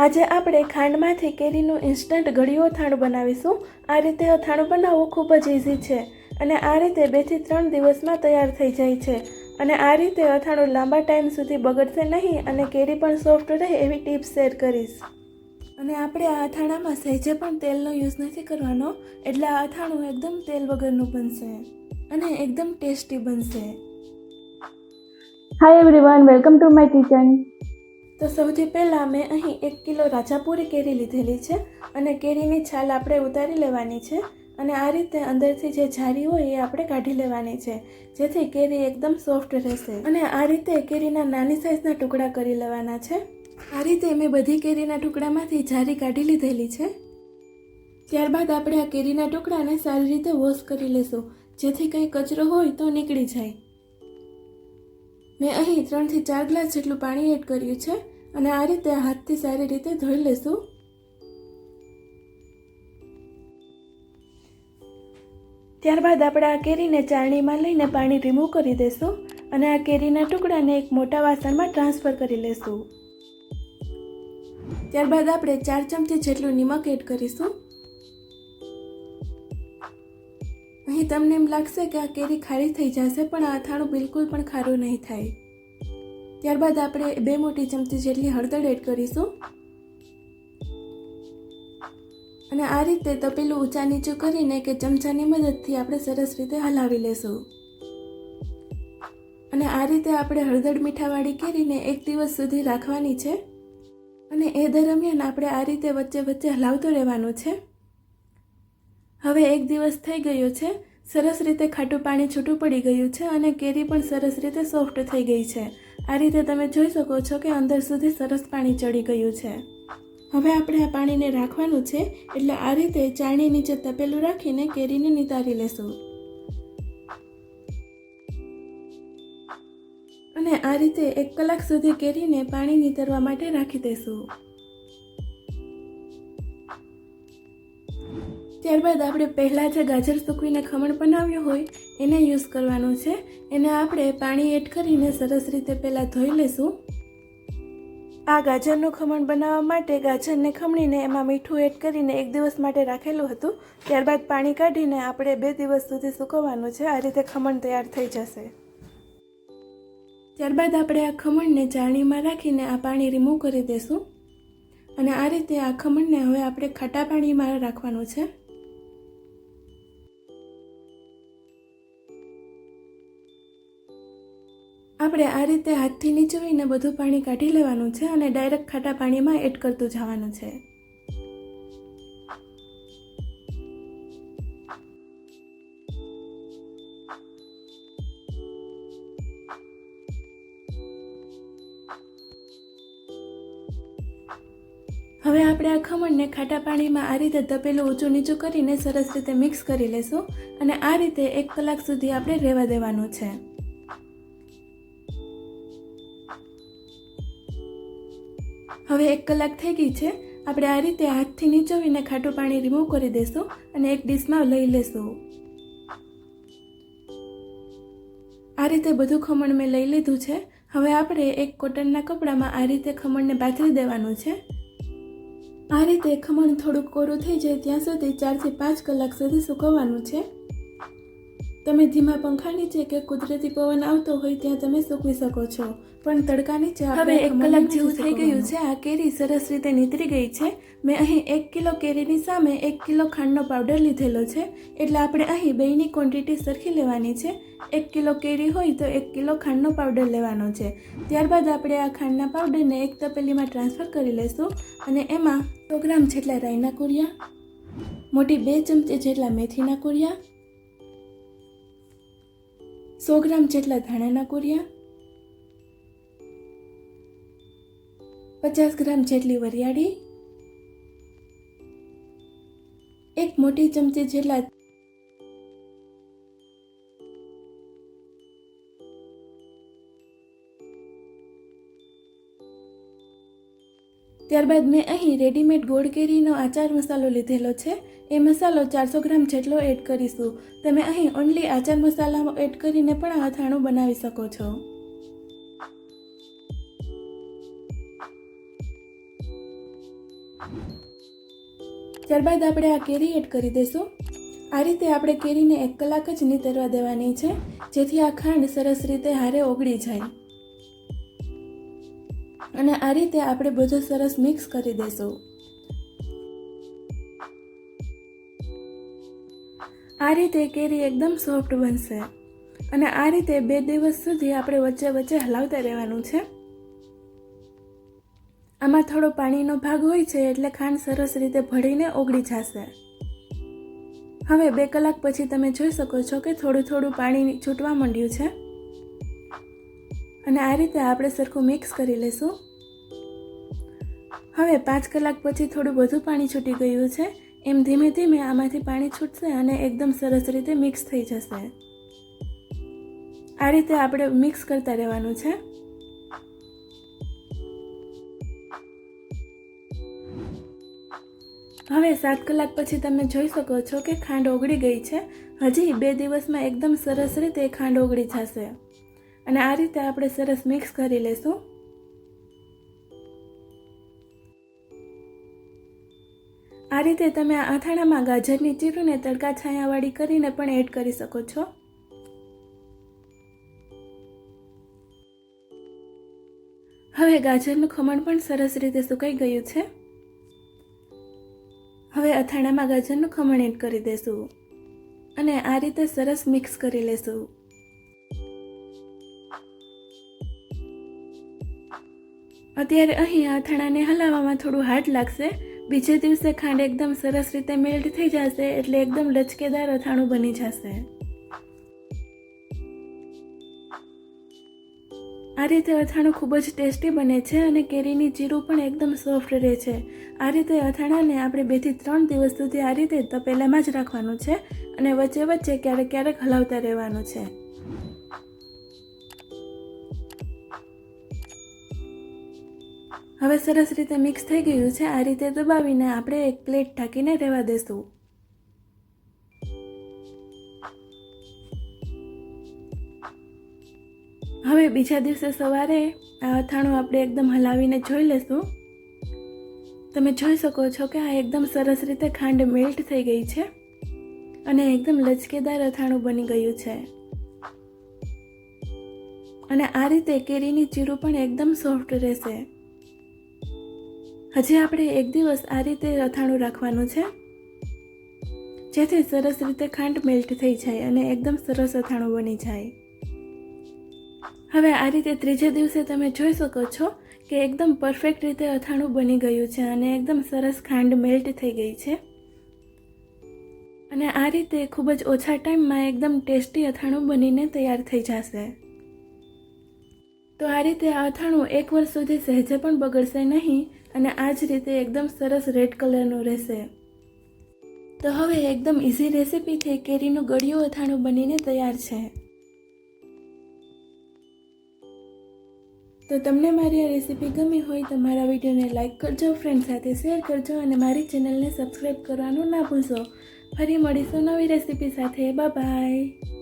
આજે આપણે ખાંડમાંથી કેરીનું ઇન્સ્ટન્ટ ગળ્યું અથાણું બનાવીશું। આ રીતે અથાણું બનાવવું ખૂબ જ ઇઝી છે અને આ રીતે 2 થી 3 દિવસમાં તૈયાર થઈ જાય છે અને આ રીતે અથાણું લાંબા ટાઈમ સુધી બગડશે નહીં અને કેરી પણ સોફ્ટ રહે એવી ટિપ્સ શેર કરીશ। અને આપણે આ અથાણામાં સહેજે પણ તેલનો યુઝ નથી કરવાનો, એટલે આ અથાણું એકદમ તેલ વગરનું બનશે અને એકદમ ટેસ્ટી બનશે। Hi everyone, welcome to my kitchen. તો સૌથી પહેલાં મેં અહીં 1 કિલો રાજાપુરી કેરી લીધેલી છે અને કેરીની છાલ આપણે ઉતારી લેવાની છે અને આ રીતે અંદરથી જે છારી હોય એ આપણે કાઢી લેવાની છે, જેથી કેરી એકદમ સોફ્ટ રહેશે। અને આ રીતે કેરીના નાની સાઇઝના ટુકડા કરી લેવાના છે। આ રીતે મેં બધી કેરીના ટુકડામાંથી છારી કાઢી લીધેલી છે। ત્યારબાદ આપણે આ કેરીના ટુકડાને સારી રીતે વોશ કરી લેશું, જેથી કંઈ કચરો હોય તો નીકળી જાય। મેં અહીં 3 થી 4 ગ્લાસ જેટલું પાણી એડ કર્યું છે અને આ રીતે હાથથી સારી રીતે ધોઈ લેશું। ત્યારબાદ આપણે આ કેરીને ચાળણીમાં લઈને પાણી રિમૂવ કરી દેશું અને આ કેરીના ટુકડાને એક મોટા વાસણમાં ટ્રાન્સફર કરી લેશું। ત્યારબાદ આપણે 4 ચમચી જેટલું નિમક એડ કરીશું। અહીં તમને એમ લાગશે કે આ કેરી ખારી થઈ જશે, પણ આ અથાણું બિલકુલ પણ ખારું નહીં થાય। ત્યારબાદ આપણે 2 મોટી ચમચી જેટલી હળદર એડ કરીશું અને આ રીતે તપેલું ઊંચા નીચું કરીને કે ચમચાની મદદથી આપણે સરસ રીતે હલાવી લેશું। અને આ રીતે આપણે હળદર મીઠાવાળી કેરીને 1 દિવસ સુધી રાખવાની છે અને એ દરમિયાન આપણે આ રીતે વચ્ચે વચ્ચે હલાવતું રહેવાનું છે। હવે 1 દિવસ થઈ ગયો છે, સરસ રીતે ખાટું પાણી છૂટું પડી ગયું છે અને કેરી પણ સરસ રીતે સોફ્ટ થઈ ગઈ છે। આ રીતે તમે જોઈ શકો છો કે અંદર સુધી સરસ પાણી ચડી ગયું છે। હવે આપણે આ પાણીને રાખવાનું છે, એટલે આ રીતે ચાળણી નીચે તપેલું રાખીને કેરીને નિતારી લેશું અને આ રીતે 1 કલાક સુધી કેરીને પાણી નીતરવા માટે રાખી દેશું। ત્યારબાદ આપણે પહેલાં જે ગાજર સૂકવીને ખમણ બનાવ્યું હોય એને યુઝ કરવાનું છે। એને આપણે પાણી એડ કરીને સરસ રીતે પહેલાં ધોઈ લેશું। આ ગાજરનું ખમણ બનાવવા માટે ગાજરને ખમણીને એમાં મીઠું એડ કરીને 1 દિવસ માટે રાખેલું હતું। ત્યારબાદ પાણી કાઢીને આપણે 2 દિવસ સુધી સૂકવવાનું છે। આ રીતે ખમણ તૈયાર થઈ જશે। ત્યારબાદ આપણે આ ખમણને ચાળણીમાં રાખીને આ પાણી રિમૂવ કરી દેશું અને આ રીતે આ ખમણને હવે આપણે ખાટા પાણીમાં રાખવાનું છે। આપણે આ રીતે હાથથી નીચોવીને બધું પાણી કાઢી લેવાનું છે અને ડાયરેક્ટ ખાટા પાણીમાં એડ કરતું જવાનું છે। હવે આપણે આ ખમણને ખાટા પાણીમાં આ રીતે તપેલું ઊંચું નીચું કરીને સરસ રીતે મિક્સ કરી લેશું અને આ રીતે 1 કલાક સુધી આપણે રહેવા દેવાનું છે। હવે 1 કલાક થઈ ગઈ છે। આપણે આ રીતે હાથથી નીચોવીને ખાટું પાણી રિમૂવ કરી દેશું અને એક ડીશમાં લઈ લેશું। આ રીતે બધું ખમણ મેં લઈ લીધું છે। હવે આપણે એક કોટનના કપડામાં આ રીતે ખમણને પાથરી દેવાનું છે। આ રીતે ખમણ થોડુંક કોરું થઈ જાય ત્યાં સુધી 4 થી 5 કલાક સુધી સૂકવવાનું છે। તમે ધીમા પંખા નીચે કે કુદરતી પવન આવતો હોય ત્યાં તમે સૂકવી શકો છો, પણ તડકા નીચે હવે 1 કલાક જેવું થઈ ગયું છે। આ કેરી સરસ રીતે નીતરી ગઈ છે। મેં અહીં 1 કિલો કેરીની સામે 1 કિલો ખાંડનો પાવડર લીધેલો છે, એટલે આપણે અહીં બેયની ક્વોન્ટિટી સરખી લેવાની છે। 1 કિલો કેરી હોય તો 1 કિલો ખાંડનો પાવડર લેવાનો છે। ત્યારબાદ આપણે આ ખાંડના પાવડરને એક તપેલીમાં ટ્રાન્સફર કરી લેશું અને એમાં 100 ગ્રામ જેટલા રાઈના કુરિયા, મોટી 2 ચમચી જેટલા મેથીના કુરિયા, 100 ગ્રામ જેટલા ધાણાના કુરિયા, 50 ગ્રામ જેટલી વરિયાળી, 1 મોટી ચમચી જેટલા ત્યારબાદ મેં અહીં રેડીમેડ ગોળ કેરીનો આચાર મસાલો લીધેલો છે। એ મસાલો 400 ગ્રામ જેટલો એડ કરીશું। તમે અહીં ઓનલી આચાર મસાલા એડ કરીને પણ આ અથાણું બનાવી શકો છો। ત્યારબાદ આપણે આ કેરી એડ કરી દઈશું. આ રીતે આપણે કેરીને 1 કલાક જ નીતરવા દેવાની છે, જેથી આ ખાંડ સરસ રીતે હારે ઓગળી જાય. અને આ રીતે આપણે બધું સરસ મિક્સ કરી દઈશું. આ રીતે કેરી એકદમ સોફ્ટ બનશે. અને આ રીતે 2 દિવસ સુધી આપણે વચ્ચે વચ્ચે હલાવતા રહેવાનું છે. આમાં થોડો પાણીનો ભાગ હોય છે, એટલે ખાંડ સરસ રીતે ભળીને ઓગળી જશે. હવે 2 કલાક પછી તમે જોઈ શકો છો કે થોડું થોડું પાણી છૂટવા માંડ્યું છે. અને આ રીતે આપણે સરખું મિક્સ કરી લઈશું. હવે 5 કલાક પછી થોડું બધું પાણી છૂટી ગયું છે. એમ ધીમે ધીમે આમાંથી પાણી છૂટશે અને એકદમ સરસ રીતે મિક્સ થઈ જશે. આ રીતે આપણે મિક્સ કરતા રહેવાનું છે. હવે 7 કલાક પછી તમે જોઈ શકો છો કે ખાંડ ઓગળી ગઈ છે. હજી 2 દિવસમાં એકદમ સરસ રીતે ખાંડ ઓગળી જશે. અને આ રીતે આપણે સરસ મિક્સ કરી લઈશું. આ રીતે તમે આ અથાણામાં ગાજરની ચીરુને તડકા છાયાવાળી કરીને પણ એડ કરી શકો છો. હવે ગાજરનું ખમણ પણ સરસ રીતે સુકાઈ ગયું છે. હવે અથાણામાં ગાજરનું ખમણ એડ કરી દઈશું અને આ રીતે સરસ મિક્સ કરી લેશું. અત્યારે અહીં અથાણાને હલાવવામાં થોડું હાર્ડ લાગશે. બીજે દિવસે ખાંડ એકદમ સરસ રીતે મેલ્ટ થઈ જશે, એટલે એકદમ લચકેદાર અથાણું બની જશે. આ રીતે અથાણું ખૂબ જ ટેસ્ટી બને છે અને કેરીની ચીરું પણ એકદમ સોફ્ટ રહે છે. આ રીતે અથાણાને આપણે 2 થી 3 દિવસ સુધી આ રીતે તપેલામાં જ રાખવાનું છે અને વચ્ચે વચ્ચે ક્યારેક ક્યારેક હલાવતા રહેવાનું છે. હવે સરસ રીતે મિક્સ થઈ ગયું છે. આ રીતે દબાવીને આપણે એક પ્લેટ ઢાંકીને રહેવા દેશું. હવે બીજા દિવસે સવારે આ અથાણું આપણે એકદમ હલાવીને જોઈ લેશું. તમે જોઈ શકો છો કે આ એકદમ સરસ રીતે ખાંડ મેલ્ટ થઈ ગઈ છે અને એકદમ લચકેદાર અથાણું બની ગયું છે. અને આ રીતે કેરીની ચીરું પણ એકદમ સોફ્ટ રહેશે. હજી આપણે 1 દિવસ આ રીતે અથાણું રાખવાનું છે, જેથી સરસ રીતે ખાંડ મેલ્ટ થઈ જાય અને એકદમ સરસ અથાણું બની જાય. હવે આ રીતે ત્રીજે દિવસે તમે જોઈ શકો છો કે એકદમ પરફેક્ટ રીતે અથાણું બની ગયું છે અને એકદમ સરસ ખાંડ મેલ્ટ થઈ ગઈ છે. અને આ રીતે ખૂબ જ ઓછા ટાઈમમાં એકદમ ટેસ્ટી અથાણું બનીને તૈયાર થઈ જશે. તો આ રીતે આ અથાણું 1 વર્ષ સુધી સહેજે પણ બગડશે નહીં અને આ જ રીતે એકદમ સરસ રેડ કલરનું રહેશે. તો હવે એકદમ ઇઝી રેસીપીથી કેરીનું ગળ્યું અથાણું બનીને તૈયાર છે. તો તમને મારી આ રેસીપી ગમી હોય તો મારા વિડીયોને લાઇક કરજો, ફ્રેન્ડ સાથે શેર કરજો અને મારી ચેનલને સબસ્ક્રાઈબ કરવાનું ના ભૂલશો. ફરી મળીશું નવી રેસીપી સાથે. Bye bye.